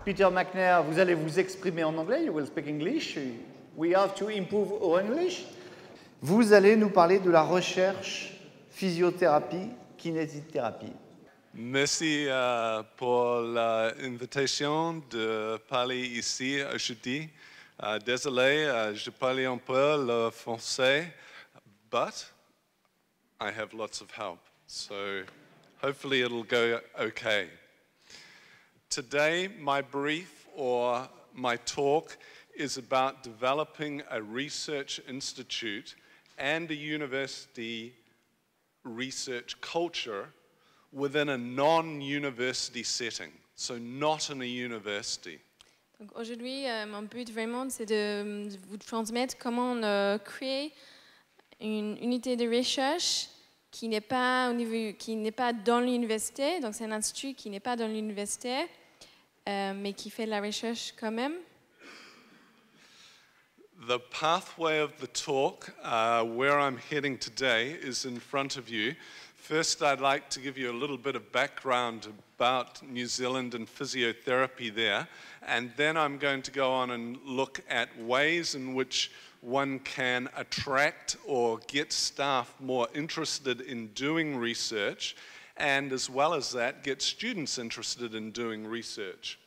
Peter McNair, vous allez vous exprimer en anglais. You will speak English. We have to improve our English. Vous allez nous parler de la recherche, physiothérapie, kinésithérapie. Merci pour l'invitation de parler ici aujourd'hui. Désolé, je parle un peu le français, but I have lots of help, so hopefully it'll go okay. Today, my brief or my talk is about developing a research institute and a university research culture within a non-university setting, so not in a university. Donc aujourd'hui, mon but vraiment, c'est de vous transmettre comment on crée une unité de recherche qui n'est pas dans l'université. Donc c'est un institut qui n'est pas dans l'université, mais qui fait de la recherche quand même. The pathway of the talk, where I'm heading today, is in front of you. First, I'd like to give you a little bit of background about New Zealand and physiotherapy there, and then I'm going to go on and look at ways in which one can attract or get staff more interested in doing research, and as well as that, get students interested in doing research.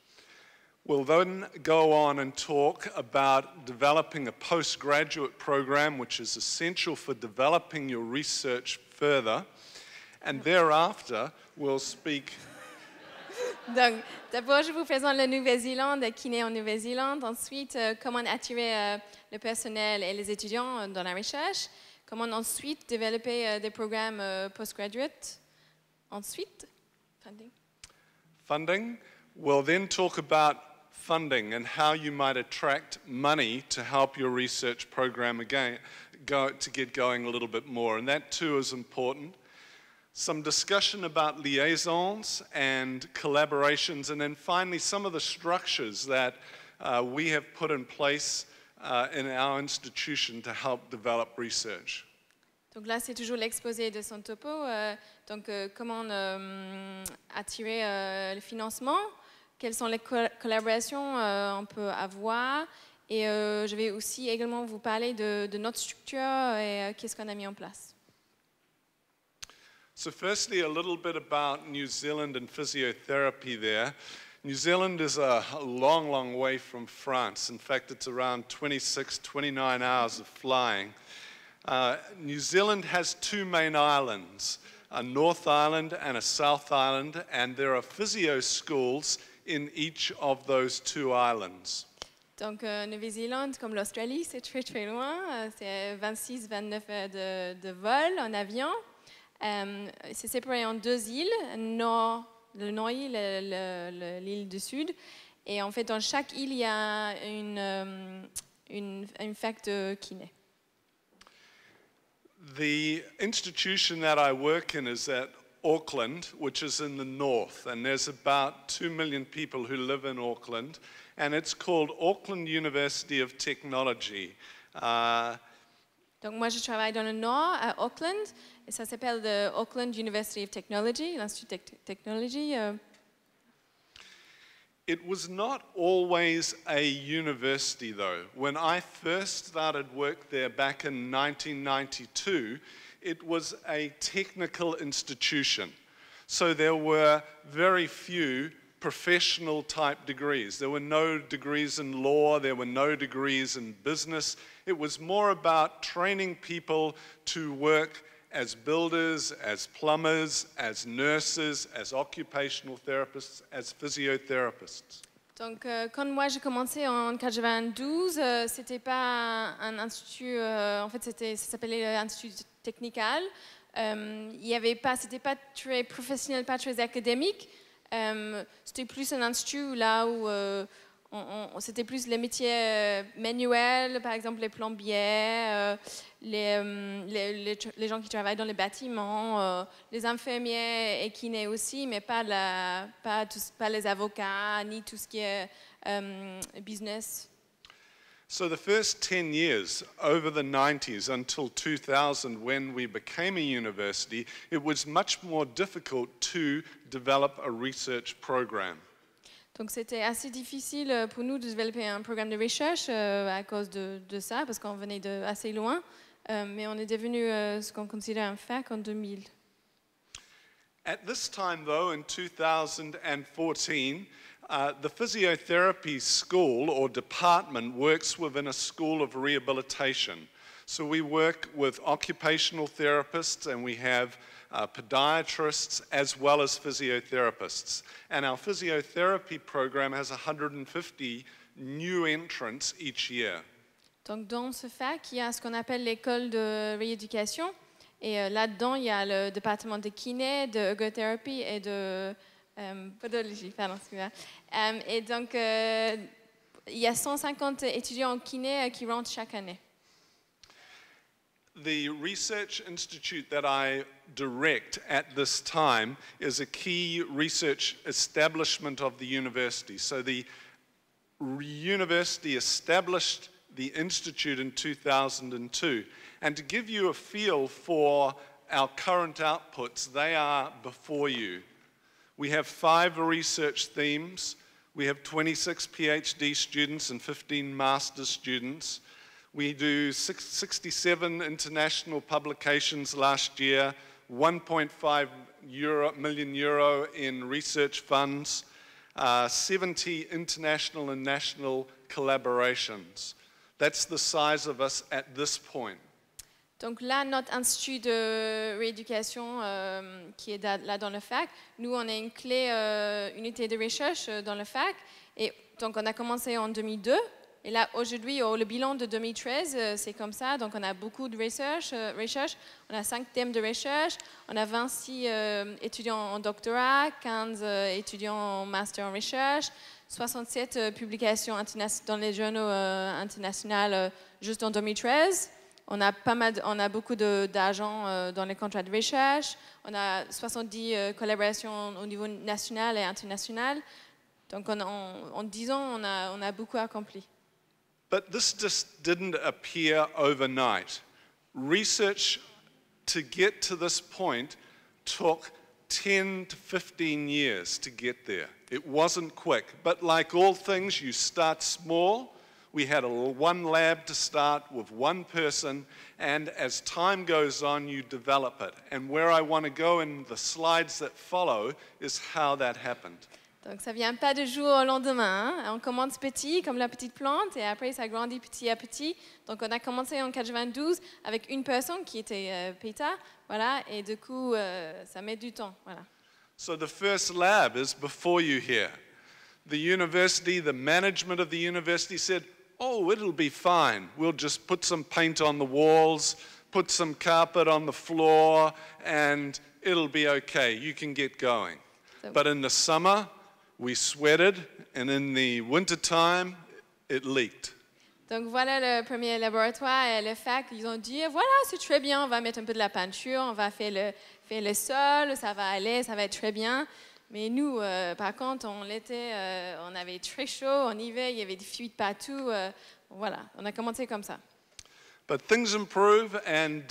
We'll then go on and talk about developing a postgraduate program, which is essential for developing your research further. And thereafter, we'll speak. Donc, d'abord, je vous présente la Nouvelle-Zélande, kiné en Nouvelle-Zélande. Ensuite, comment attirer le personnel et les étudiants dans la recherche. Comment ensuite développer des programmes postgraduate. Ensuite, funding. Funding. We'll then talk about funding and how you might attract money to help your research program again, to get going a little bit more. And that too is important. Some discussion about liaisons and collaborations, and then finally some of the structures that we have put in place in our institution to help develop research. Donc là, c'est toujours l'exposé de son topo. Donc, comment attirer le financement, quelles sont les collaborations on peut avoir, et je vais aussi également vous parler de notre structure et qu'est-ce qu'on a mis en place. So firstly, a little bit about New Zealand and physiotherapy there. New Zealand is a long, long way from France. In fact, it's around 26, 29 hours of flying. New Zealand has two main islands, a North Island and a South Island, and there are physio schools in each of those two islands. Donc, Nouvelle-Zélande, comme l'Australie, c'est très, très loin. C'est 26-29 heures de vol en avion. C'est séparé en deux îles, le nord-île et l'île du sud. Et en fait, dans chaque île, il y a une fac de kiné. The institution that I work in is at Aukland, which is in the north, and there's about 2 million people who live in Aukland, and it's called Aukland University of Technology. Donc moi, je travaille dans le nord, à Aukland, et ça s'appelle the Aukland University of Technology, l'Institut de Technologie. It was not always a university, though. When I first started work there back in 1992, it was a technical institution. So there were very few professional type degrees. There were no degrees in law, there were no degrees in business. It was more about training people to work as builders, as plumbers, as nurses, as occupational therapists, as physiotherapists. Donc, quand moi j'ai commencé en 92, c'était pas un institut, en fait ça s'appelait l'Institut technical. Il y avait pas, c'était pas très professionnel, pas très académique. C'était plus un institut là où c'était plus les métiers manuels, par exemple les plombiers, les gens qui travaillent dans les bâtiments, les infirmiers et kinés aussi, mais pas les avocats, ni tout ce qui est business. So the first 10 years, over the 90s until 2000, when we became a university, it was much more difficult to develop a research program. Donc c'était assez difficile pour nous de développer un programme de recherche à cause de ça, parce qu'on venait de assez loin, mais on est devenu ce qu'on considère un fac en 2000. At this time, though, in 2014, the physiotherapy school or department works within a school of rehabilitation. So we work with occupational therapists and we have podiatrists as well as physiotherapists. And our physiotherapy program has 150 new entrants each year. Donc dans ce fac, il y a ce qu'on appelle l'école de rééducation. Et là-dedans, il y a le département de kiné, de ergothérapie et de podologie. Pardon, excusez-moi. Et donc, il y a 150 étudiants en kiné qui rentrent chaque année. The research institute that I direct at this time is a key research establishment of the university. So the university established the institute in 2002. And to give you a feel for our current outputs, they are before you. We have 5 research themes. We have 26 PhD students and 15 master's students. We do 67 international publications last year, 1.5 million euro in research funds, 70 international and national collaborations. That's the size of us at this point. Donc là, notre institut de rééducation qui est là dans le fac, nous, on est une clé unité de recherche dans le fac. Et donc, on a commencé en 2002. Et là, aujourd'hui, le bilan de 2013, c'est comme ça. Donc, on a beaucoup de recherche. On a 5 thèmes de recherche. On a 26 étudiants en doctorat, 15 étudiants en master en recherche, 67 publications dans les journaux internationaux juste en 2013. On a beaucoup d'argent dans les contrats de recherche. On a 70 collaborations au niveau national et international. Donc, en 10 ans, on a beaucoup accompli. But this just didn't appear overnight. Research to get to this point took 10 to 15 years to get there. It wasn't quick, but like all things, you start small. We had one lab to start with one person, and as time goes on, you develop it. And where I want to go in the slides that follow is how that happened. Donc, ça ne vient pas de jour au lendemain. Hein. On commence petit, comme la petite plante, et après, ça grandit petit à petit. Donc, on a commencé en 92 avec une personne qui était Peter, voilà, et du coup, ça met du temps, voilà. So the first lab is before you here. The university, the management of the university said, oh, it'll be fine. We'll just put some paint on the walls, put some carpet on the floor, and it'll be okay. You can get going. But in the summer, we sweated, and in the winter time, it leaked. Donc voilà le premier laboratoire et le fac, ils ont dit voilà, c'est très bien, on va mettre un peu de la peinture, on va faire le sol, ça va aller, ça va être très bien. Mais nous, par contre, on avait très chaud, en hiver, il y avait des fuites partout. Voilà, on a commencé comme ça. But things improve, and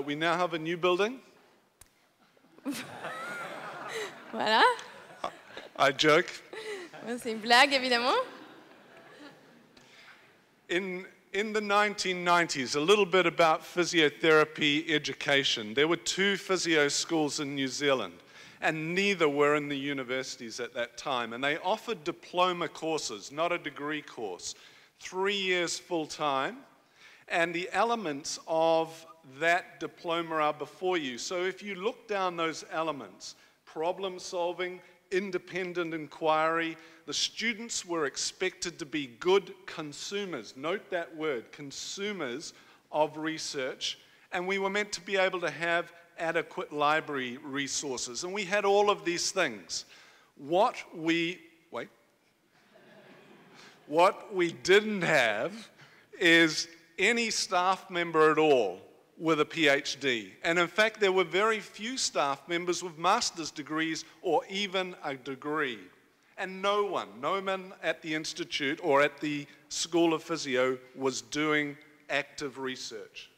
we now have a new building. Voilà. I joke. C'est une blague, évidemment. In the 1990s, a little bit about physiotherapy education. There were 2 physio schools in New Zealand, and neither were in the universities at that time. And they offered diploma courses, not a degree course, 3 years full time. And the elements of that diploma are before you. So if you look down those elements, problem solving, independent inquiry, the students were expected to be good consumers. Note that word, consumers of research. And we were meant to be able to have adequate library resources. And we had all of these things. What we didn't have is any staff member at all with a PhD. And in fact, there were very few staff members with master's degrees or even a degree. And no one at the institute or at the School of Physio was doing active research.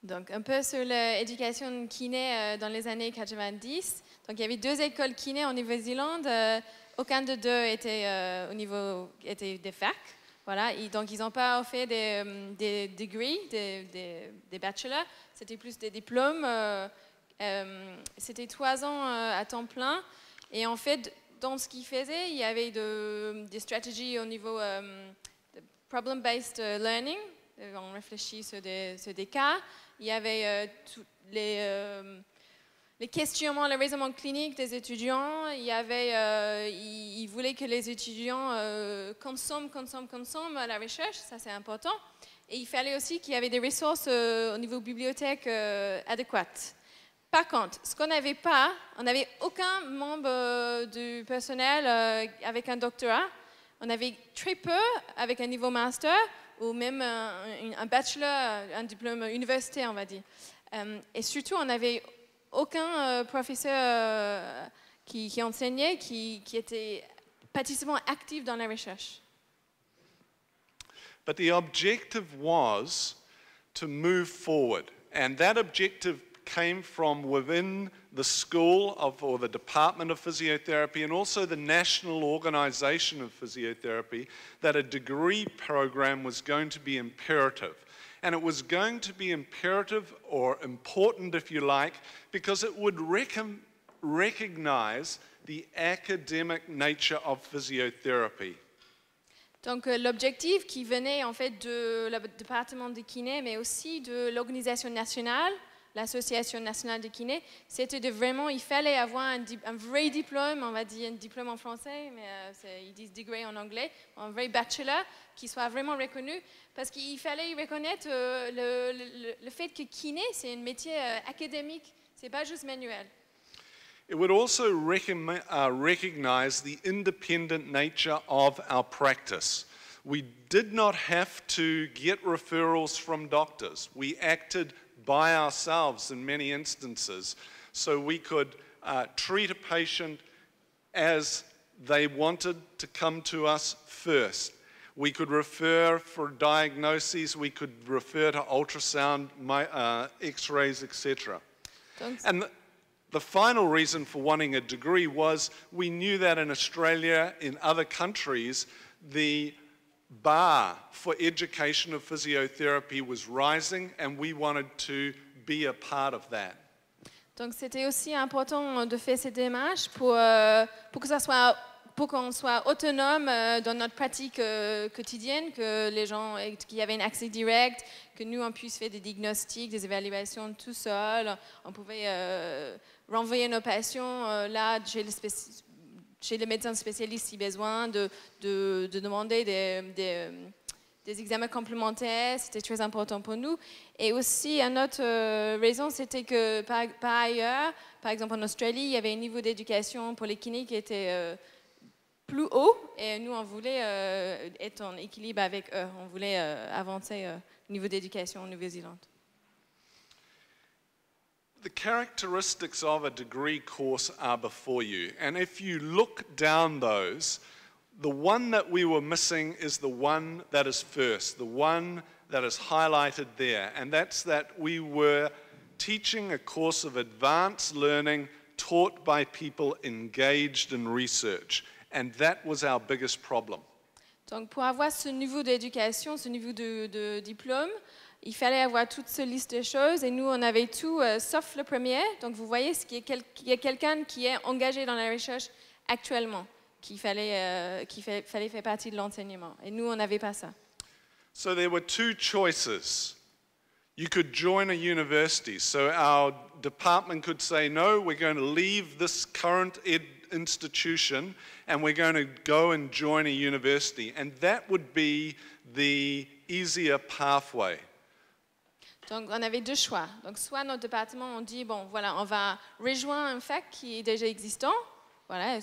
Donc, un peu sur l'éducation kiné dans les années 90. Donc, il y avait 2 écoles kiné en Nouvelle-Zélande. Aucun de 2 était des facs. Voilà. Donc, ils n'ont pas fait des degrees, des bachelors. C'était plus des diplômes. C'était 3 ans à temps plein. Et en fait, dans ce qu'ils faisaient, il y avait des stratégies au niveau de problem-based learning. On réfléchit sur des cas. Il y avait les questionnements, le raisonnement clinique des étudiants. Ils voulaient que les étudiants consomment la recherche. Ça, c'est important. Et il fallait aussi qu'il y avait des ressources au niveau bibliothèque adéquates. Par contre, ce qu'on n'avait pas, on n'avait aucun membre du personnel avec un doctorat. On avait très peu avec un niveau master ou même un bachelor, un diplôme université, on va dire. Et surtout, on n'avait aucun professeur qui enseignait, qui était participant actif dans la recherche. But the objective was to move forward, and that objective came from within the school or the Department of Physiotherapy and also the National Organization of Physiotherapy, that a degree program was going to be imperative. And it was going to be imperative or important, if you like, because it would recognize the academic nature of physiotherapy. Donc l'objectif qui venait en fait du département de kiné, mais aussi de l'organisation nationale, l'Association nationale de kiné, c'était il fallait avoir un vrai diplôme, on va dire un diplôme en français, mais ils disent degree en anglais, un vrai bachelor qui soit vraiment reconnu, parce qu'il fallait reconnaître le fait que kiné, c'est un métier académique, c'est pas juste manuel. It would also recognize the independent nature of our practice. We did not have to get referrals from doctors. We acted by ourselves in many instances, so we could treat a patient as they wanted to come to us first. We could refer for diagnoses, we could refer to ultrasound, x-rays, etc. And the final reason for wanting a degree was we knew that in Australia, in other countries, the bar for education of physiotherapy was rising, and we wanted to be a part of that. Donc c'était aussi important de faire cette démarche pour qu'on soit autonome dans notre pratique quotidienne, que les gens qu'il y avait un accès direct, que nous on puisse faire des diagnostics, des évaluations tout seul, on pouvait renvoyer nos patients là chez les médecins spécialistes si besoin, de demander des examens complémentaires, c'était très important pour nous. Et aussi, une autre raison, c'était que par ailleurs, par exemple en Australie, il y avait un niveau d'éducation pour les kinés qui était plus haut, et nous, on voulait être en équilibre avec eux, on voulait avancer au niveau d'éducation en Nouvelle-Zélande. The characteristics of a degree course are before you, and if you look down those, the one that we were missing is the one that is first, the one that is highlighted there, and that's that we were teaching a course of advanced learning taught by people engaged in research, and that was our biggest problem. Donc pour avoir ce niveau d'éducation, ce niveau de diplôme, il fallait avoir toute cette liste de choses, et nous, on avait tout, sauf le premier. Donc, vous voyez qu'il y a quelqu'un qui est engagé dans la recherche actuellement, qu'il fallait faire partie de l'enseignement. Et nous, on n'avait pas ça. So there were 2 choices. You could join a university. So our department could say, no, we're going to leave this current institution, and we're going to go and join a university. And that would be the easier pathway. Donc, on avait 2 choix. Donc, soit notre département, on dit, bon, voilà, on va rejoindre un fac qui est déjà existant. Voilà,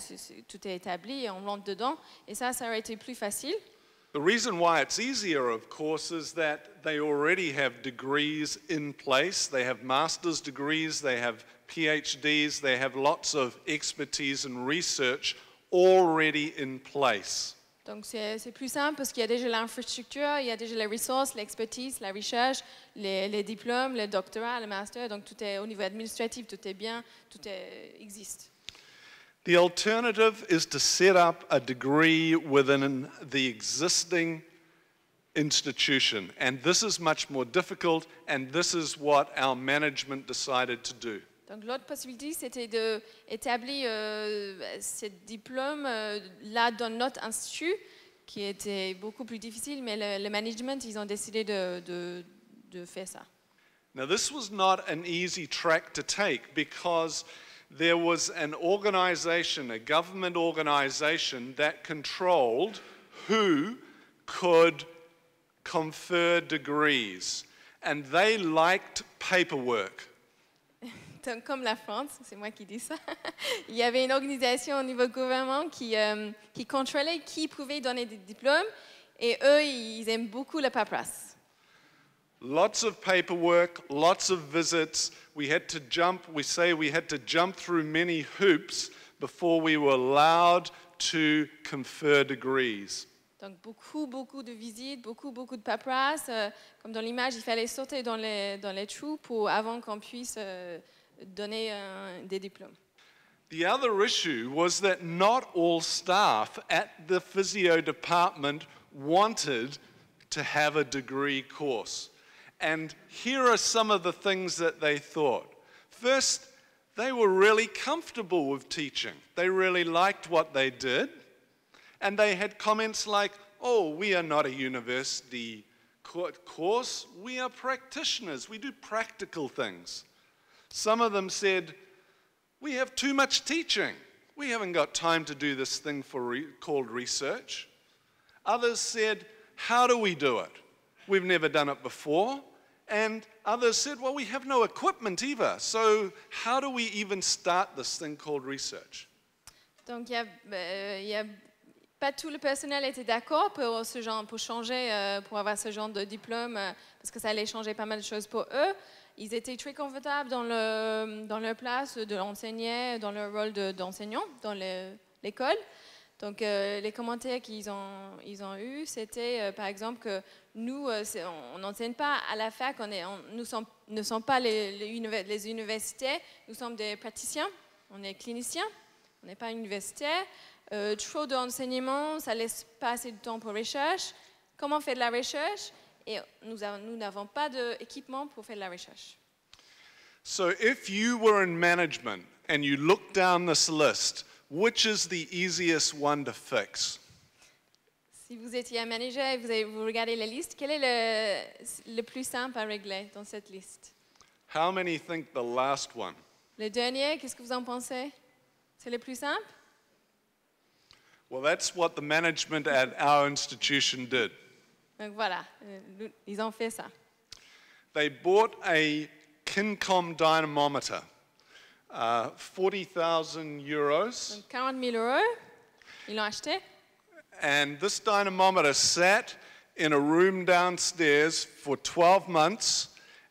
tout est établi et on rentre dedans. Et ça aurait été plus facile. The reason why it's easier, of course, is that they already have degrees in place. They have master's degrees, they have PhDs, they have lots of expertise and research already in place. Donc c'est plus simple parce qu'il y a déjà l'infrastructure, il y a déjà les ressources, l'expertise, la recherche, les diplômes, le doctorat, le master. Donc tout est au niveau administratif, tout est bien, existe. The alternative is to set up a degree within the existing institution, and this is much more difficult, and this is what our management decided to do. Donc l'autre possibilité, c'était d'établir ce diplôme là dans notre institut, qui était beaucoup plus difficile, mais le management, ils ont décidé de faire ça. Now this was not an easy track to take because there was an organization, a government organization that controlled who could confer degrees, and they liked paperwork. Donc, comme la France, c'est moi qui dis ça, il y avait une organisation au niveau gouvernement qui contrôlait qui pouvait donner des diplômes, et eux, ils aiment beaucoup la paperasse. Lots of paperwork, lots of visits. We had to jump through many hoops before we were allowed to confer degrees. Donc beaucoup de visites, beaucoup de paperasse. Comme dans l'image, il fallait sauter dans les trous avant qu'on puisse donner des diplômes. The other issue was that not all staff at the physio department wanted to have a degree course. And here are some of the things that they thought. First, they were really comfortable with teaching. They really liked what they did. And they had comments like, oh, we are not a university course, we are practitioners, we do practical things. Some of them said, we have too much teaching. We haven't got time to do this thing called research. Others said, how do we do it? We've never done it before. And others said, well, we have no equipment either. So how do we even start this thing called research? Donc, pas tout le personnel était d'accord pour changer, pour avoir ce genre de diplôme, parce que ça allait changer pas mal de choses pour eux. Ils étaient très confortables dans leur place de l'enseigner, dans leur rôle d'enseignant dans l'école. Donc, les commentaires qu'ils ont eus, c'était par exemple que nous, on n'enseigne pas à la fac, nous ne sommes pas les universités, nous sommes des praticiens, on est cliniciens, on n'est pas universitaires. Trop d'enseignement, ça laisse pas assez de temps pour recherche. Comment faire de la recherche? Et nous n'avons pas d'équipement pour faire de la recherche. So if you were in management and you look down this list, which is the easiest one to fix? Si vous étiez un manager et vous regardez la liste, quel est le plus simple à régler dans cette liste? How many think the last one? Le dernier, qu'est-ce que vous en pensez? C'est le plus simple? Well, that's what the management at our institution did. Donc voilà, ils ont fait ça. They bought a Kincom dynamometer, 40,000 euros. Donc 40 000 €, ils l'ont acheté. And this dynamometer sat in a room downstairs for 12 months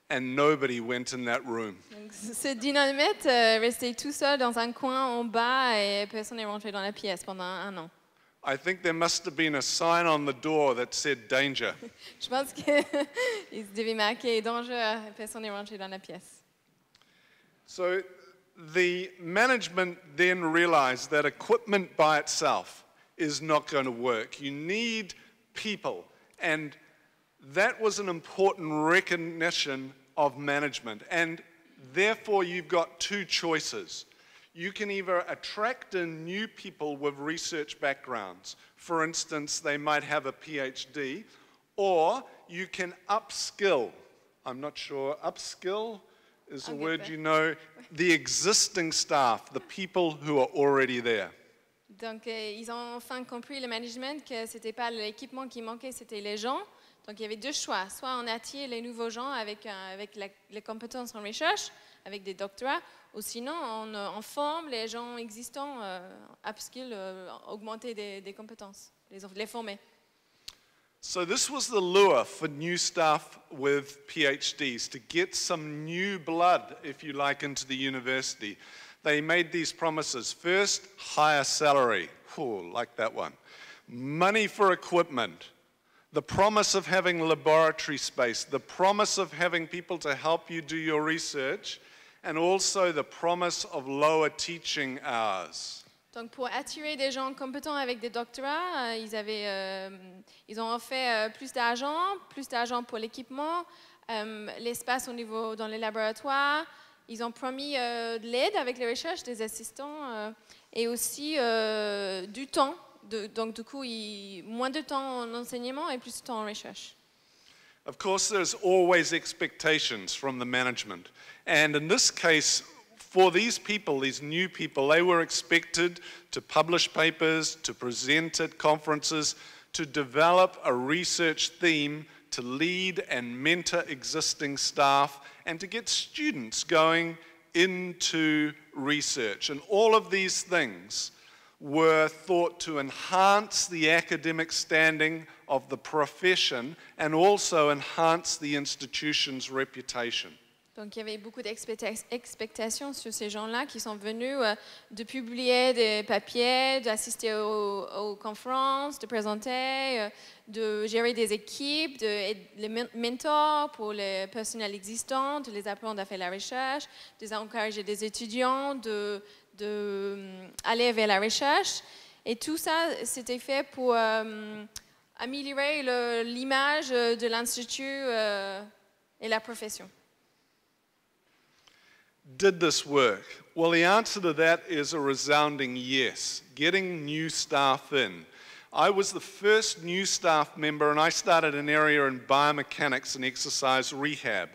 and nobody went in that room. Donc, ce dynamite restait tout seul dans un coin en bas et personne n'est rentré dans la pièce pendant 1 an. I think there must have been a sign on the door that said danger. Je pense qu'ils devaient marquer danger et personne n'est rentré dans la pièce. So the management then realized that equipment by itself is not going to work. You need people. And that was an important recognition of management. And therefore, you've got two choices. You can either attract in new people with research backgrounds. For instance, they might have a PhD. Or you can upskill. I'm not sure, upskill is a word you know. The existing staff, the people who are already there. Donc, ils ont enfin compris le management que ce n'était pas l'équipement qui manquait, c'était les gens. Donc, il y avait deux choix. Soit on attire les nouveaux gens avec les compétences en recherche, avec des doctorats, ou sinon on forme les gens existants, upskill, augmenter des compétences, les former. So this was the lure for new staff with PhDs, to get some new blood, if you like, into the university. They made these promises. First, higher salary. Ooh, like that one. money for equipment, the promise of having laboratory space, the promise of having people to help you do your research, and also the promise of lower teaching hours. Donc pour attirer des gens compétents avec des doctorats, ils ont offert plus d'argent pour l'équipement, l'espace dans les laboratoires. Ils ont promis de l'aide avec les recherches, des assistants et aussi du temps. Donc du coup, moins de temps en enseignement et plus de temps en recherche. Of course, there's always expectations from the management. And in this case, for these people, these new people, they were expected to publish papers, to present at conferences, to develop a research theme, to lead and mentor existing staff, and to get students going into research. And all of these things were thought to enhance the academic standing of the profession and also enhance the institution's reputation. Donc il y avait beaucoup d'expectations sur ces gens-là qui sont venus de publier des papiers, d'assister aux conférences, de présenter, de gérer des équipes, de les mentors pour les personnels existants, de les apprendre à faire la recherche, de les encourager des étudiants, aller vers la recherche. Et tout ça, c'était fait pour améliorer l'image de l'Institut et la profession. Did this work? Well, the answer to that is a resounding yes. Getting new staff in. I was the first new staff member and I started an area in biomechanics and exercise rehab.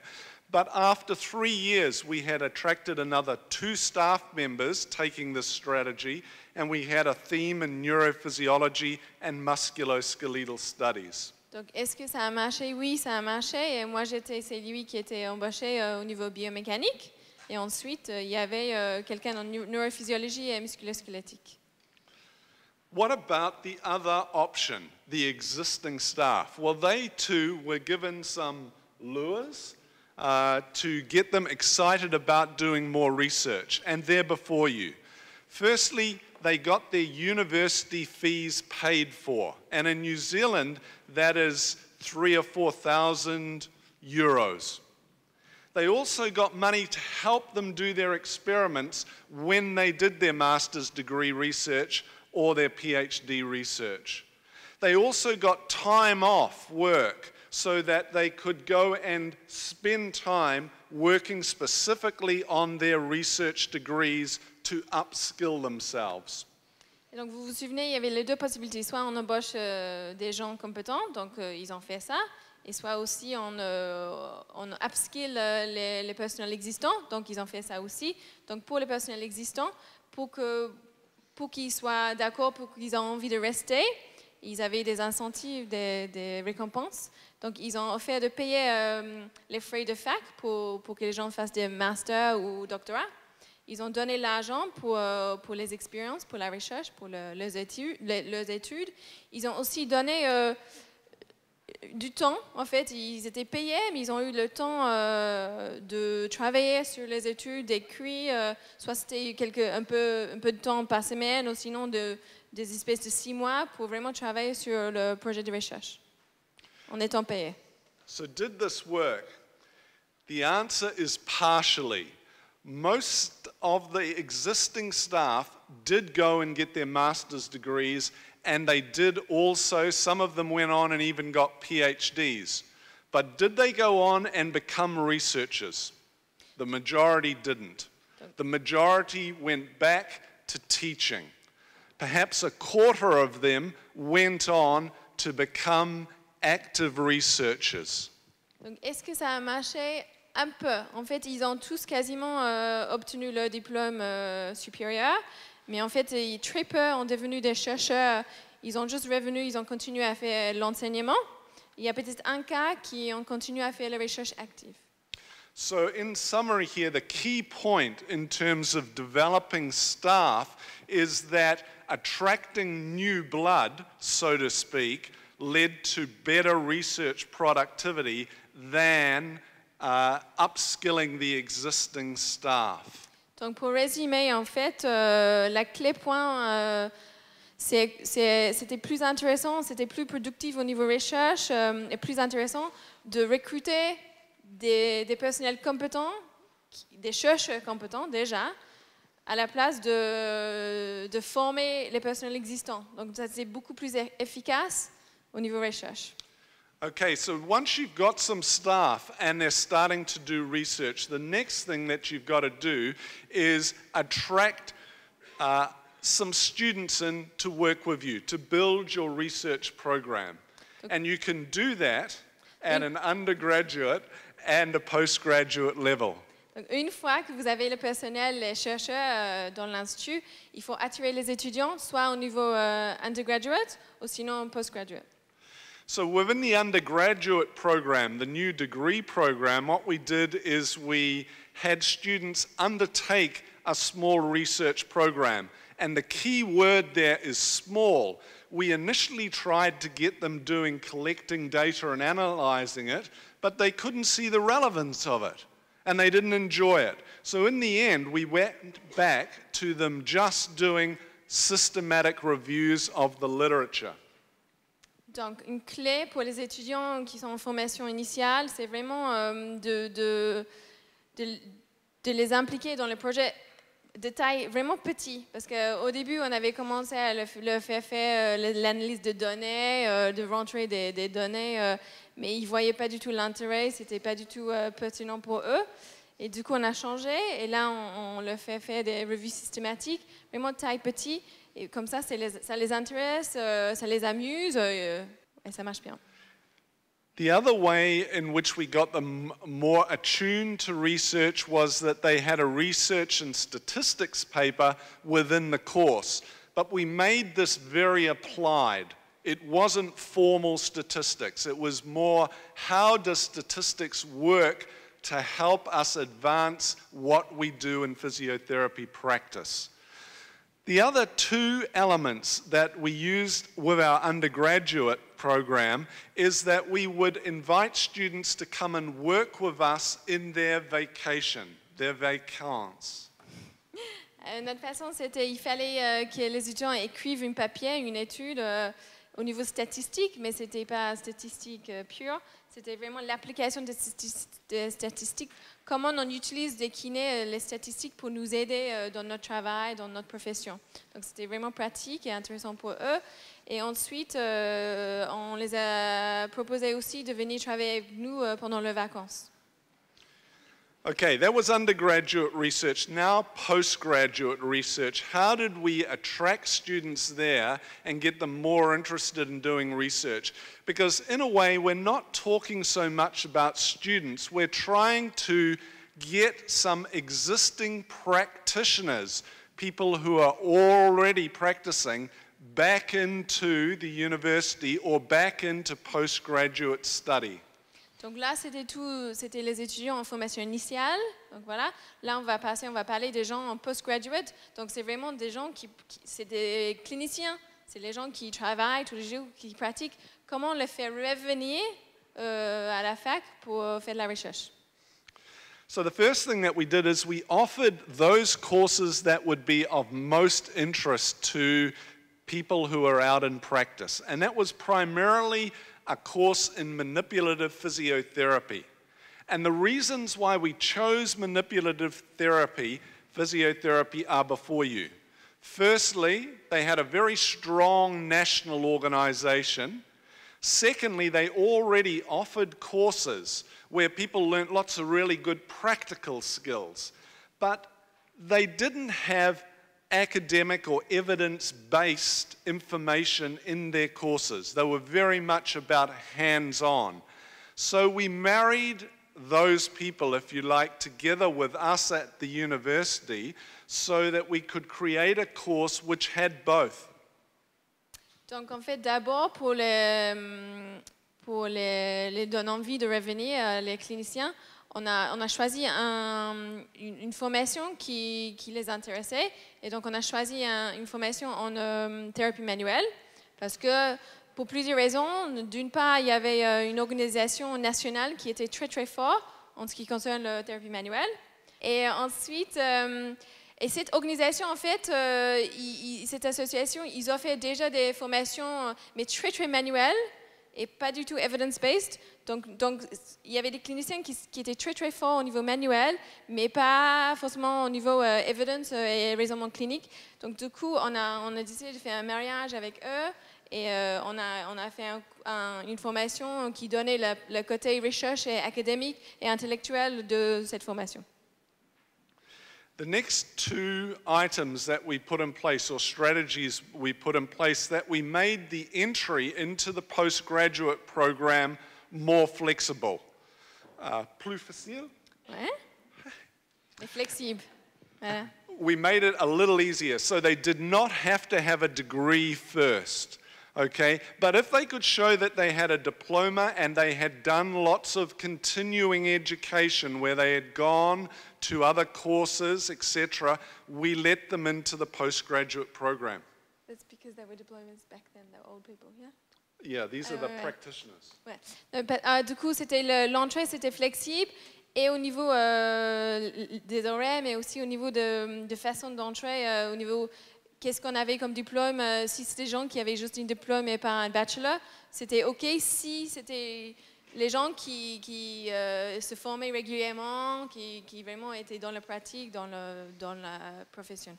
But after 3 years, we had attracted another 2 staff members taking this strategy, and we had a theme in neurophysiology and musculoskeletal studies. Donc, est-ce que ça a marché? Oui, ça a marché. Et moi, c'est lui qui était embauché au niveau biomécanique. Et ensuite, il y avait quelqu'un en neurophysiologie et musculosquelettique. What about the other option, the existing staff? Well, they too were given some lures to get them excited about doing more research, and they're before you. Firstly, they got their university fees paid for, and in New Zealand, that is 3,000 or 4,000 euros. They also got money to help them do their experiments when they did their master's degree research or their PhD research. They also got time off work so that they could go and spend time working specifically on their research degrees to upskill themselves. Et donc, vous vous souvenez, il y avait les deux possibilités. Soit on embauche des gens compétents, donc ils ont fait ça, et soit aussi on upskill les personnels existants, donc ils ont fait ça aussi. Donc pour les personnels existants, pour qu'ils soient d'accord, pour qu'ils aient envie de rester, ils avaient des incentives, des récompenses. Donc ils ont offert de payer les frais de fac pour que les gens fassent des masters ou doctorats. Ils ont donné l'argent pour les expériences, pour la recherche, pour leurs études. Ils ont aussi donné du temps, en fait. Ils étaient payés, mais ils ont eu le temps de travailler sur les études, d'écrire. Soit c'était un peu de temps par semaine, ou sinon des espèces de 6 mois pour vraiment travailler sur le projet de recherche, en étant payés. So did this work? The answer is partially. Most of the existing staff did go and get their master's degrees, and they did also, some of them went on and even got PhDs. But did they go on and become researchers? The majority didn't. The majority went back to teaching. Perhaps a quarter of them went on to become active researchers. Donc, est-ce que ça a marché? Un peu. En fait, ils ont tous quasiment obtenu leur diplôme supérieur, mais en fait, très peu ont devenu des chercheurs. Ils ont juste revenu, ils ont continué à faire l'enseignement. Il y a peut-être un cas qui ont continué à faire la recherche active. So in summary here, the key point in terms of developing staff is that attracting new blood, so to speak, led to better research productivity than upskilling the existing staff. Donc pour résumer, en fait, la clé point, c'était plus intéressant, c'était plus productif au niveau recherche et plus intéressant de recruter des personnels compétents, des chercheurs compétents déjà, à la place de former les personnels existants. Donc ça c'est beaucoup plus efficace au niveau recherche. Okay, so once you've got some staff and they're starting to do research, the next thing that you've got to do is attract some students in to work with you, to build your research program. And you can do that at an undergraduate and a postgraduate level. Donc, une fois que vous avez le personnel, les chercheurs dans l'institut, il faut attirer les étudiants, soit au niveau undergraduate ou sinon postgraduate. So within the undergraduate program, the new degree program, what we did is we had students undertake a small research program. And the key word there is small. We initially tried to get them collecting data and analyzing it, but they couldn't see the relevance of it. And they didn't enjoy it. So in the end, we went back to them just doing systematic reviews of the literature. Donc, une clé pour les étudiants qui sont en formation initiale, c'est vraiment de les impliquer dans le projet de taille vraiment petit. Parce qu'au début, on avait commencé à le faire l'analyse de données, de rentrer des données, mais ils ne voyaient pas du tout l'intérêt, ce n'était pas du tout pertinent pour eux. Et du coup, on a changé, et là, on le fait faire des revues systématiques, vraiment de taille petite. Et comme ça, ça les intéresse, ça les amuse, et ça marche bien. The other way in which we got them more attuned to research was that they had a research and statistics paper within the course. But we made this very applied. It wasn't formal statistics. It was more, how does statistics work to help us advance what we do in physiotherapy practice? The other two elements that we used with our undergraduate program is that we would invite students to come and work with us in their vacation, their vacances. Notre façon, c'était il fallait que les étudiants écrivent un papier, une étude au niveau statistique, mais ce n'était pas statistique pure, c'était vraiment l'application des statistiques. Comment on utilise des kinés, les statistiques pour nous aider dans notre travail, dans notre profession. Donc c'était vraiment pratique et intéressant pour eux. Et ensuite, on les a proposé aussi de venir travailler avec nous pendant leurs vacances. Okay, that was undergraduate research. Now postgraduate research. How did we attract students there and get them more interested in doing research? Because in a way, we're not talking so much about students. We're trying to get some existing practitioners, people who are already practicing, back into the university or back into postgraduate study. Donc là, c'était les étudiants en formation initiale. Donc voilà, là on va parler des gens en postgraduate. Donc c'est vraiment des gens c'est des cliniciens, c'est les gens qui travaillent tous les jours, qui pratiquent. Comment les faire revenir à la fac pour faire de la recherche? So the first thing that we did is we offered those courses that would be of most interest to people who are out in practice. And that was primarily a course in manipulative physiotherapy. And the reasons why we chose manipulative physiotherapy are before you. Firstly, they had a very strong national organization. Secondly, they already offered courses where people learnt lots of really good practical skills. But they didn't have academic or evidence-based information in their courses. They were very much about hands-on. So we married those people, if you like, together with us at the university so that we could create a course which had both. Donc en fait, d'abord pour les donner envie de revenir, les cliniciens, on a choisi une formation qui les intéressait. Et donc, on a choisi une formation en thérapie manuelle parce que, pour plusieurs raisons, d'une part, il y avait une organisation nationale qui était très, très forte en ce qui concerne la thérapie manuelle. Et ensuite, et cette organisation, en fait, cette association, ils offraient déjà des formations, mais très, très manuelles et pas du tout evidence-based. Donc, il y avait des cliniciens qui étaient très, très forts au niveau manuel, mais pas forcément au niveau evidence et raisonnement clinique. Donc, du coup, on a décidé de faire un mariage avec eux et on a fait une formation qui donnait le côté recherche et académique et intellectuel de cette formation. The next two items that we put in place, or strategies we put in place, that we made the entry into the postgraduate program more flexible. Plus facile? Ouais. Et flexible. Voilà. We made it a little easier, so they did not have to have a degree first. Okay, but if they could show that they had a diploma and they had done lots of continuing education where they had gone to other courses, etc., we let them into the postgraduate program. That's because there were diplomas back then, they were old people, yeah? Yeah, these are the practitioners. Ouais. Du coup, l'entrée, c'était flexible. Et au niveau des horaires, mais aussi au niveau de façon d'entrer, au niveau qu'est-ce qu'on avait comme diplôme. Si c'était des gens qui avaient juste un diplôme et pas un bachelor, c'était OK. Si c'était les gens qui se formaient régulièrement, qui vraiment étaient dans la pratique, dans la profession.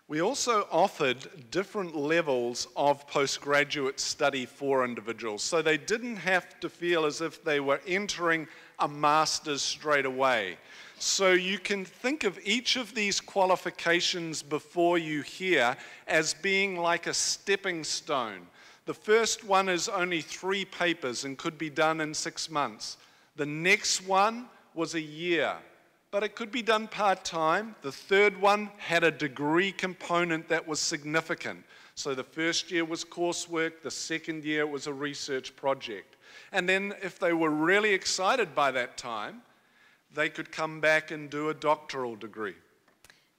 We also offered different levels of postgraduate study for individuals, so they didn't have to feel as if they were entering a master's straight away. So you can think of each of these qualifications before you here as being like a stepping stone. The first one is only 3 papers and could be done in 6 months. The next one was a year, but it could be done part-time. The third one had a degree component that was significant. So the first year was coursework, the second year was a research project. And then if they were really excited by that time, they could come back and do a doctoral degree.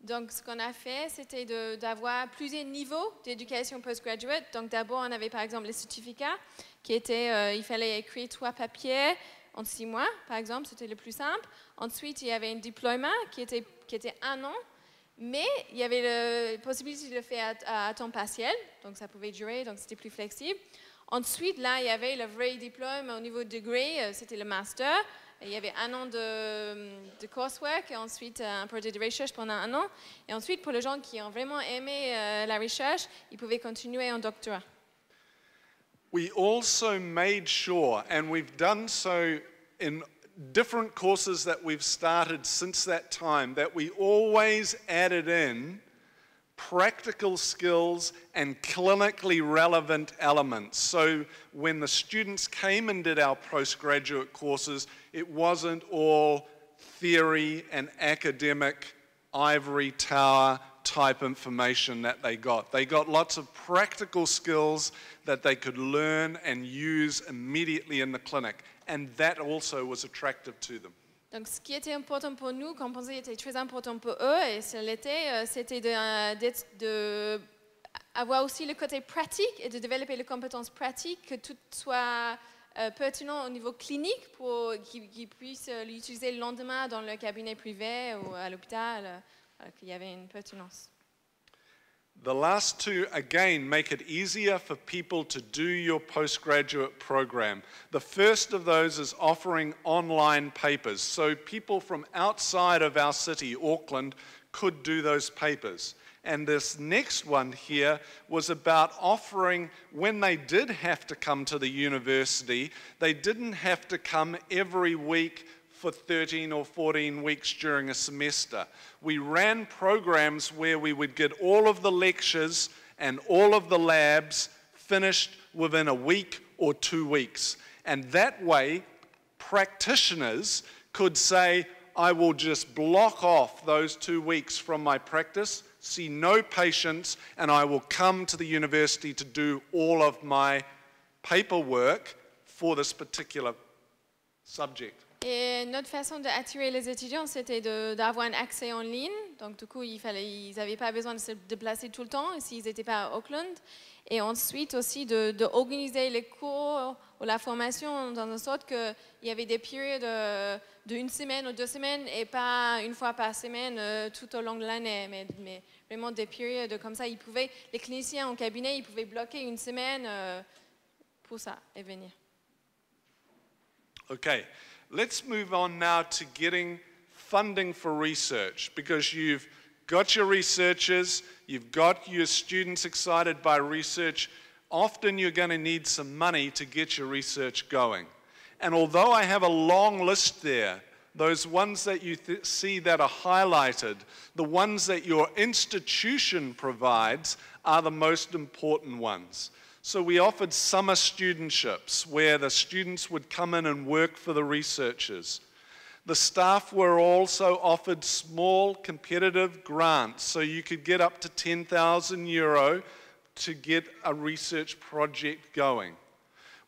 Donc, ce qu'on a fait, c'était d'avoir plusieurs niveaux d'éducation postgraduate. Donc, d'abord, on avait par exemple les certificats, qui étaient, il fallait écrire 3 papiers en 6 mois, par exemple, c'était le plus simple. Ensuite, il y avait un diplôme qui était 1 an, mais il y avait la possibilité de le faire à temps partiel, donc ça pouvait durer, donc c'était plus flexible. Ensuite, là, il y avait le vrai diplôme au niveau de degré, c'était le master. Il y avait 1 an de coursework et ensuite un projet de recherche pendant 1 an. Et ensuite, pour les gens qui ont vraiment aimé la recherche, ils pouvaient continuer en doctorat. We also made sure, and we've done so in different courses that we've started since that time, that we always added in practical skills and clinically relevant elements. So when the students came and did our postgraduate courses, it wasn't all theory and academic ivory tower type information that they got. They got lots of practical skills that they could learn and use immediately in the clinic, and that also was attractive to them. Donc, ce qui était important pour nous, qu'on pensait était très important pour eux, et c'était d'avoir aussi le côté pratique et de développer les compétences pratiques, que tout soit pertinent au niveau clinique pour qu'ils puissent l'utiliser le lendemain dans le cabinet privé ou à l'hôpital, qu'il y avait une pertinence. The last two, again, make it easier for people to do your postgraduate program. The first of those is offering online papers. So people from outside of our city, Auckland, could do those papers. And this next one here was about offering, when they did have to come to the university, they didn't have to come every week for 13 or 14 weeks during a semester. We ran programs where we would get all of the lectures and all of the labs finished within a week or 2 weeks. And that way, practitioners could say, I will just block off those 2 weeks from my practice, see no patients, and I will come to the university to do all of my paperwork for this particular subject. Et notre façon d'attirer les étudiants, c'était d'avoir un accès en ligne. Donc, du coup, ils n'avaient pas besoin de se déplacer tout le temps s'ils n'étaient pas à Auckland. Et ensuite aussi d'organiser les cours ou la formation dans une sorte qu'il y avait des périodes d'une semaine ou 2 semaines et pas une fois par semaine tout au long de l'année, mais vraiment des périodes comme ça. Les cliniciens en cabinet, ils pouvaient bloquer une semaine pour ça et venir. Okay, let's move on now to getting funding for research, because you've got your researchers, you've got your students excited by research. Often you're going to need some money to get your research going. And although I have a long list there, those ones that you see that are highlighted, the ones that your institution provides are the most important ones. So we offered summer studentships where the students would come in and work for the researchers. The staff were also offered small competitive grants, so you could get up to €10,000 to get a research project going.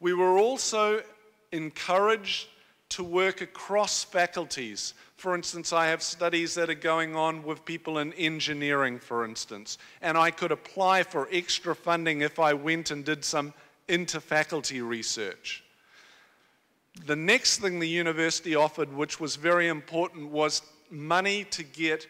We were also encouraged to work across faculties. For instance, I have studies that are going on with people in engineering, for instance, and I could apply for extra funding if I went and did some inter-faculty research. The next thing the university offered, which was very important, was money to get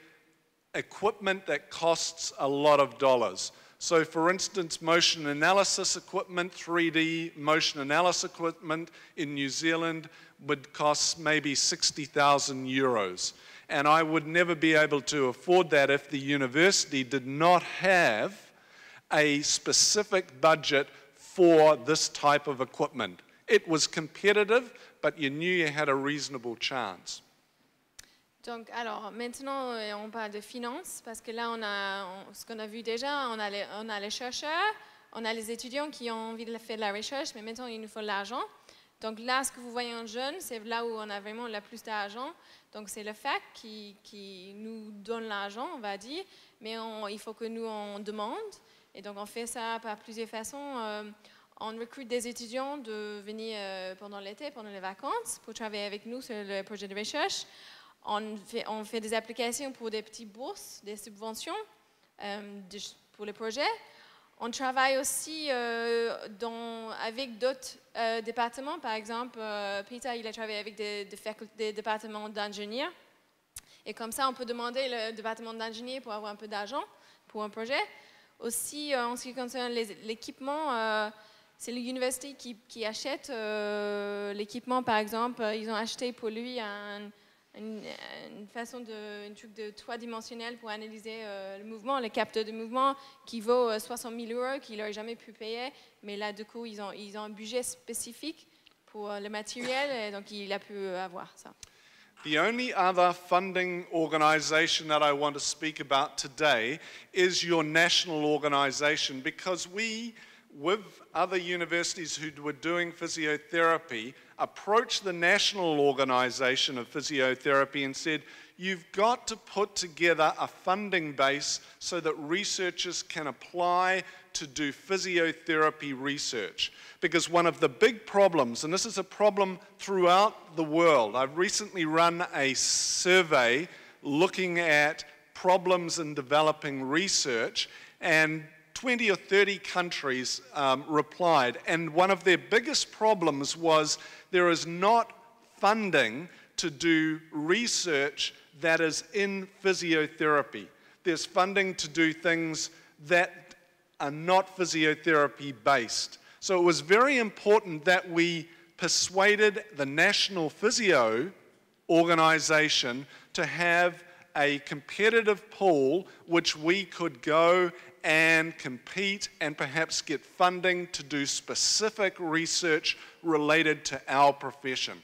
equipment that costs a lot of dollars. So for instance, motion analysis equipment, 3D motion analysis equipment in New Zealand would cost maybe €60,000. And I would never be able to afford that if the university did not have a specific budget for this type of equipment. It was competitive, but you knew you had a reasonable chance. Donc, alors, maintenant, on parle de finances, parce que là, ce qu'on a vu déjà, on a les chercheurs, on a les étudiants qui ont envie de faire de la recherche, mais maintenant, il nous faut de l'argent. Donc là, ce que vous voyez en jaune, c'est là où on a vraiment le plus d'argent. Donc, c'est le FAC qui nous donne l'argent, on va dire, mais il faut que nous, on demande. Et donc, on fait ça par plusieurs façons. On recrute des étudiants de venir pendant l'été, pendant les vacances, pour travailler avec nous sur le projet de recherche. On fait des applications pour des petites bourses, des subventions pour les projets. On travaille aussi avec d'autres départements. Par exemple, Peter, il a travaillé avec des départements d'ingénieurs. Et comme ça, on peut demander le département d'ingénieurs pour avoir un peu d'argent pour un projet. Aussi, en ce qui concerne l'équipement, c'est l'université qui achète l'équipement. Par exemple, ils ont acheté pour lui un truc de 3-dimensionnel pour analyser le mouvement, le capteur de mouvement qui vaut 60 000 € qu'il n'aurait jamais pu payer. Mais là, du coup, ils ont un budget spécifique pour le matériel et donc il a pu avoir ça. The only other funding organization that I want to speak about today is your national organization, because we, with other universities who were doing physiotherapy, approached the national organization of physiotherapy and said, you've got to put together a funding base so that researchers can apply to do physiotherapy research. Because one of the big problems, and this is a problem throughout the world, I've recently run a survey looking at problems in developing research, and 20 or 30 countries replied, and one of their biggest problems was there is not funding to do research that is in physiotherapy. There's funding to do things that are not physiotherapy based. So it was very important that we persuaded the National Physio Organization to have a competitive pool which we could go and compete and perhaps get funding to do specific research related to our profession.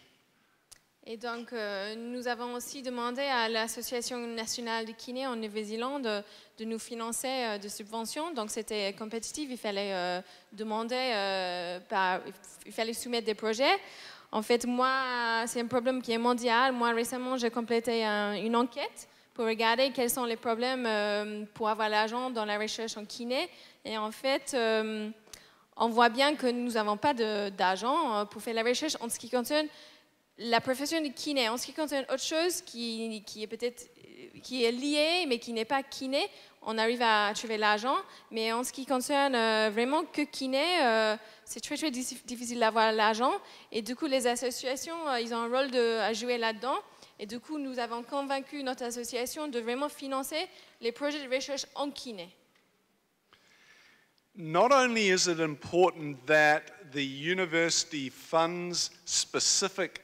Et donc, nous avons aussi demandé à l'Association nationale de kiné en Nouvelle-Zélande de nous financer de subventions. Donc, c'était compétitif. Il fallait il fallait soumettre des projets. En fait, moi, c'est un problème qui est mondial. Moi, récemment, j'ai complété une enquête pour regarder quels sont les problèmes pour avoir l'argent dans la recherche en kiné. Et en fait, on voit bien que nous n'avons pas d'argent pour faire la recherche en ce qui concerne la profession de kiné. En ce qui concerne autre chose qui est liée, mais qui n'est pas kiné, on arrive à trouver l'argent. Mais en ce qui concerne vraiment que kiné, c'est très, très difficile d'avoir l'argent. Et du coup, les associations, ils ont un rôle à jouer là-dedans. Et du coup, nous avons convaincu notre association de vraiment financer les projets de recherche en kiné. Not only is it important that the university funds specific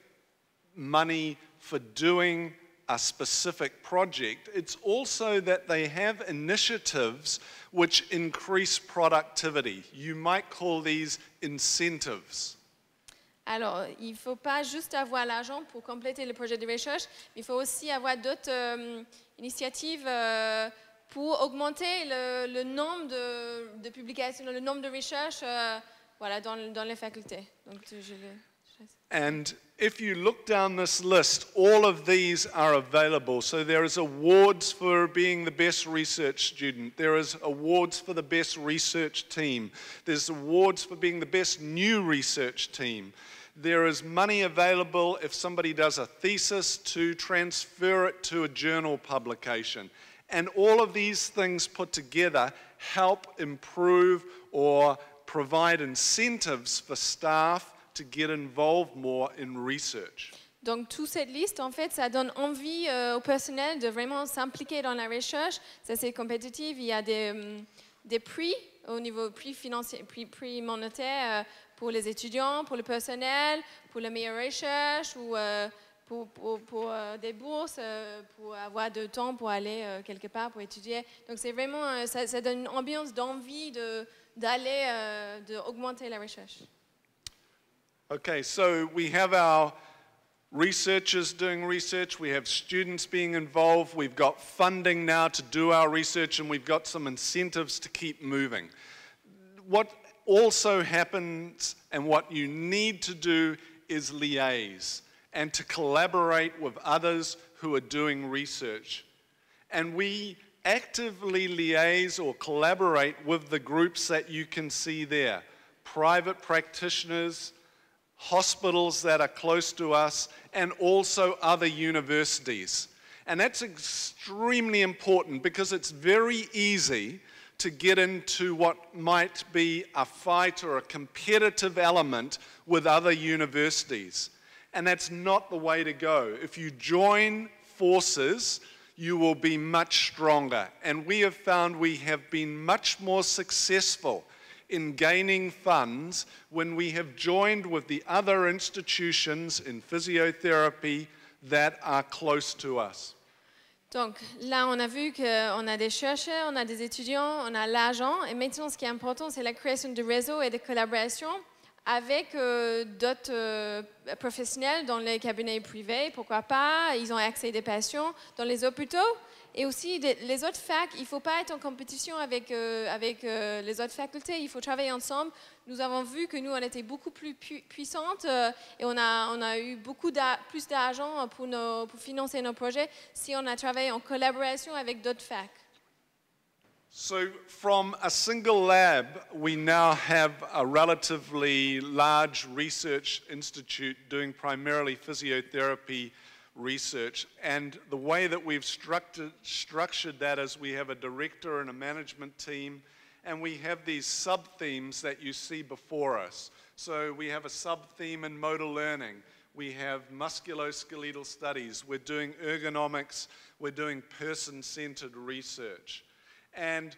money for doing a specific project, it's also that they have initiatives which increase productivity. You might call these incentives. Alors, il ne faut pas juste avoir l'argent pour compléter le projet de recherche, mais il faut aussi avoir d'autres initiatives pour augmenter le nombre de publications, le nombre de recherches voilà, dans les facultés. Donc, And if you look down this list, all of these are available. So there is awards for being the best research student. There is awards for the best research team. There's awards for being the best new research team. There is money available if somebody does a thesis to transfer it to a journal publication. And all of these things put together help improve or provide incentives for staff to get involved more in research. Donc, toute cette liste, en fait, ça donne envie au personnel de vraiment s'impliquer dans la recherche. Ça, c'est compétitif. Il y a des prix au niveau prix financier, prix monétaire pour les étudiants, pour le personnel, pour la meilleure recherche ou pour des bourses, pour avoir de temps pour aller quelque part, pour étudier. Donc, c'est vraiment, ça donne une ambiance d'envie d'aller, d'augmenter la recherche. Okay, so we have our researchers doing research, we have students being involved, we've got funding now to do our research, and we've got some incentives to keep moving. What also happens and what you need to do is liaise and to collaborate with others who are doing research. And we actively liaise or collaborate with the groups that you can see there. Private practitioners, hospitals that are close to us, and also other universities. And that's extremely important because it's very easy to get into what might be a fight or a competitive element with other universities. And that's not the way to go. If you join forces, you will be much stronger. And we have found we have been much more successful in gaining funds when we have joined with the other institutions in physiotherapy that are close to us. Donc là, on a vu qu'on a des chercheurs, on a des étudiants, on a l'argent. Et maintenant, ce qui est important, c'est la création de réseaux et de collaborations avec d'autres professionnels dans les cabinets privés. Pourquoi pas? Ils ont accès à des patients dans les hôpitaux. Et aussi, les autres facs, il ne faut pas être en compétition avec les autres facultés, il faut travailler ensemble. Nous avons vu que nous, on était beaucoup plus puissantes et on a eu plus d'argent pour financer nos projets si on a travaillé en collaboration avec d'autres facs. So from a single lab, we now have a relatively large research institute doing primarily physiotherapy research, and the way that we've structured that is we have a director and a management team, and we have these sub-themes that you see before us. So we have a sub-theme in motor learning, we have musculoskeletal studies, we're doing ergonomics, we're doing person-centered research. And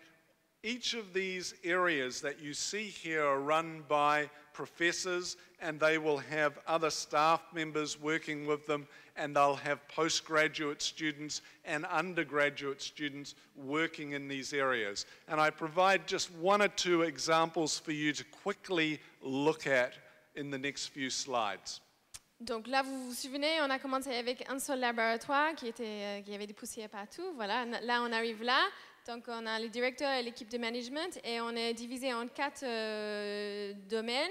each of these areas that you see here are run by professors, and they will have other staff members working with them, and they'll have postgraduate students and undergraduate students working in these areas. And I provide just one or two examples for you to quickly look at in the next few slides. Donc là, vous vous souvenez, on a commencé avec un seul laboratoire qui avait des poussières partout. Voilà, là, on arrive là. Donc, on a le directeur et l'équipe de management et on est divisé en 4 domaines.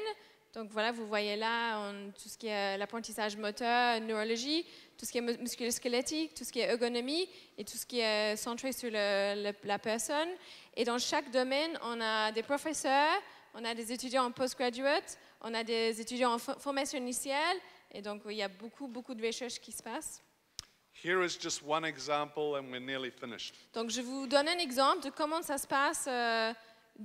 Donc, voilà, vous voyez là tout ce qui est l'apprentissage moteur, neurologie, tout ce qui est musculo-squelettique, tout ce qui est ergonomie et tout ce qui est centré sur la personne. Et dans chaque domaine, on a des professeurs, on a des étudiants en postgraduate, on a des étudiants en formation initiale. Et donc, il y a beaucoup de recherches qui se passent. Here is just one example and we're nearly finished. Donc, je vous donne un exemple de comment ça se passe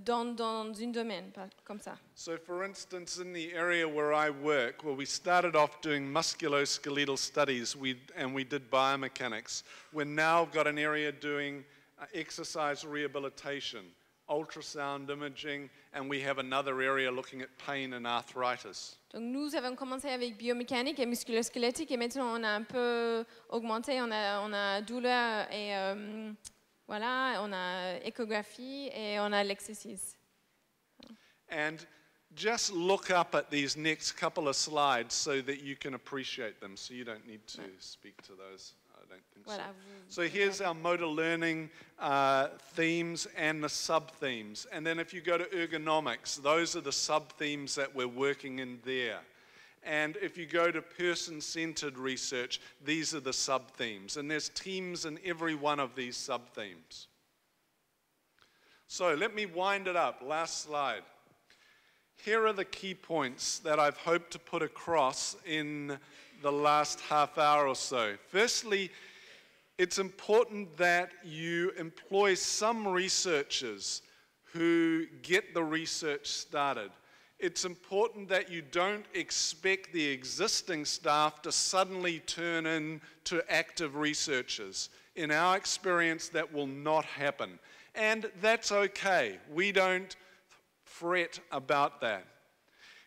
dans une domaine, pas comme ça. So for instance, in the area where I work, well, we started off doing musculoskeletal studies and we did biomechanics. We've now got an area doing exercise rehabilitation, ultrasound imaging, and we have another area looking at pain and arthritis. Donc nous avons commencé avec biomécanique et musculo-squelettique et maintenant on a un peu augmenté, on a douleur et voilà, on a échographie et on a l'exercice. And just look up at these next couple of slides so that you can appreciate them. So you don't need to speak to those. I don't think Voilà, so. So here's our motor learning themes and the sub-themes. And then if you go to ergonomics, those are the sub-themes that we're working in there. And if you go to person-centered research, these are the sub-themes. And there's teams in every one of these sub-themes. So let me wind it up. Last slide. Here are the key points that I've hoped to put across in the last half hour or so. Firstly, it's important that you employ some researchers who get the research started. It's important that you don't expect the existing staff to suddenly turn into active researchers. In our experience, that will not happen. And that's okay. We don't fret about that.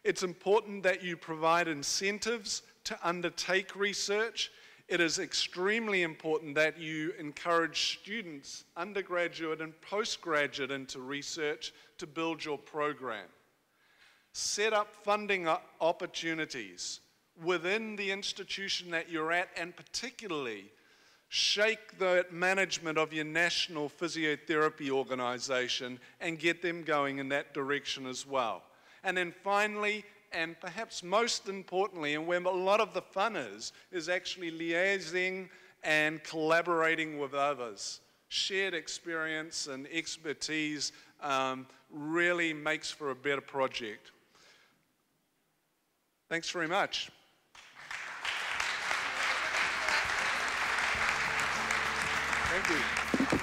It's important that you provide incentives to undertake research. It is extremely important that you encourage students, undergraduate and postgraduate, into research to build your program. Set up funding opportunities within the institution that you're at, and particularly shake the management of your national physiotherapy organization and get them going in that direction as well. And then finally, and perhaps most importantly, and where a lot of the fun is actually liaising and collaborating with others. Shared experience and expertise really makes for a better project. Thanks very much. Thank you.